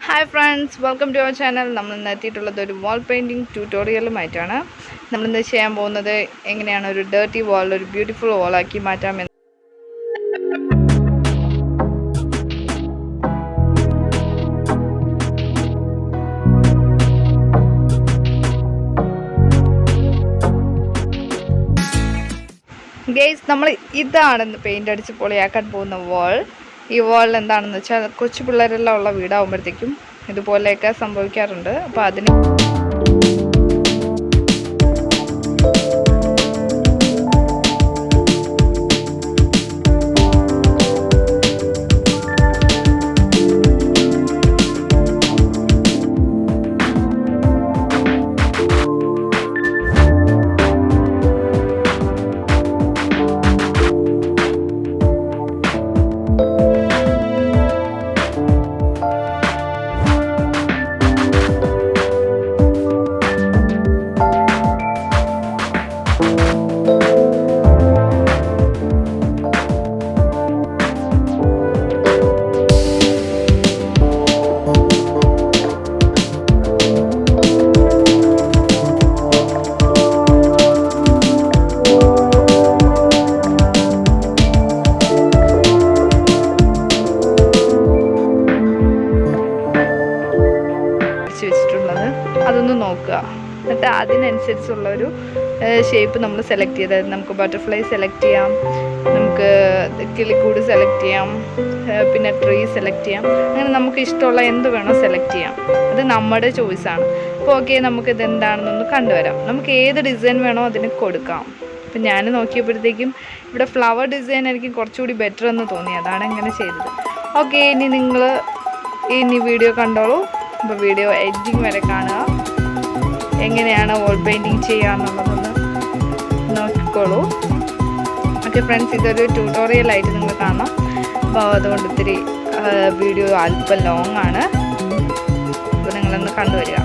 Hi friends, welcome to our channel. നമ്മൾ ഇന്ന് എത്തിയിട്ടുള്ളത് ഒരു വാൾ പെയിൻറ്റിങ് ട്യൂട്ടോറിയലുമായിട്ടാണ്. നമ്മളിന്ന് ചെയ്യാൻ പോകുന്നത് എങ്ങനെയാണ് ഒരു ഡേർട്ടി വാൾ ഒരു ബ്യൂട്ടിഫുൾ വാളാക്കി മാറ്റാമെന്ന്. ഗൈസ്, നമ്മൾ ഇതാണ് പെയിൻ്റ് അടിച്ച് പൊളിയാക്കാൻ പോകുന്ന വാൾ. ഈ വാൾ എന്താണെന്ന് വെച്ചാൽ കൊച്ചു പിള്ളേരെല്ലാം ഉള്ള വീടാകുമ്പോഴത്തേക്കും ഇതുപോലെയൊക്കെ സംഭവിക്കാറുണ്ട്. അപ്പോൾ അതിന് വെച്ചിട്ടുള്ളത് അതൊന്ന് നോക്കുക. എന്നിട്ട് അതിനനുസരിച്ചുള്ളൊരു ഷേപ്പ് നമ്മൾ സെലക്ട് ചെയ്ത്, നമുക്ക് ബട്ടർഫ്ലൈ സെലക്ട് ചെയ്യാം, നമുക്ക് കിളിക്കൂട് സെലക്ട് ചെയ്യാം, പിന്നെ ട്രീ സെലക്ട് ചെയ്യാം. അങ്ങനെ നമുക്ക് ഇഷ്ടമുള്ള എന്ത് വേണോ സെലക്ട് ചെയ്യാം. അത് നമ്മുടെ ചോയ്സാണ്. അപ്പോൾ ഓക്കെ, നമുക്കിത് എന്താണെന്നൊന്ന് കണ്ടുവരാം. നമുക്ക് ഏത് ഡിസൈൻ വേണോ അതിന് കൊടുക്കാം. അപ്പം ഞാൻ നോക്കിയപ്പോഴത്തേക്കും ഇവിടെ ഫ്ലവർ ഡിസൈൻ എനിക്ക് കുറച്ചുകൂടി ബെറ്റർ എന്ന് തോന്നി, അതാണ് ഇങ്ങനെ ചെയ്തത്. ഓക്കെ, ഇനി വീഡിയോ കണ്ടോളൂ. അപ്പോൾ വീഡിയോ എഡിറ്റിംഗ് വരെ കാണുക. എങ്ങനെയാണ് വാൾ പെയിൻറ്റിങ് ചെയ്യുക എന്നുള്ളതൊന്ന് നോക്കിക്കോളൂ. ഓക്കെ ഫ്രണ്ട്സ്, ഇതൊരു ട്യൂട്ടോറിയലായിട്ട് നിങ്ങൾ കാണാം. അപ്പോൾ അതുകൊണ്ട് ഇത്തിരി വീഡിയോ അല്പം ലോങ് ആണ്. അപ്പോൾ നിങ്ങളൊന്ന് കണ്ടുവരിക.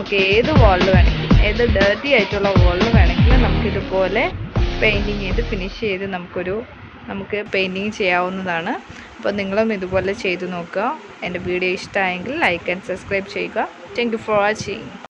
നമുക്ക് ഏത് വാളിൽ വേണമെങ്കിലും, ഏത് ഡേർട്ടി ആയിട്ടുള്ള വാളിൽ വേണമെങ്കിലും നമുക്കിതുപോലെ പെയിൻറ്റിങ് ചെയ്ത് ഫിനിഷ് ചെയ്ത് നമുക്ക് പെയിൻറ്റിങ് ചെയ്യാവുന്നതാണ്. അപ്പോൾ നിങ്ങളും ഇതുപോലെ ചെയ്തു നോക്കുക. എൻ്റെ വീഡിയോ ഇഷ്ടമായെങ്കിൽ ലൈക്ക് ആൻഡ് സബ്സ്ക്രൈബ് ചെയ്യുക. Thank you for watching.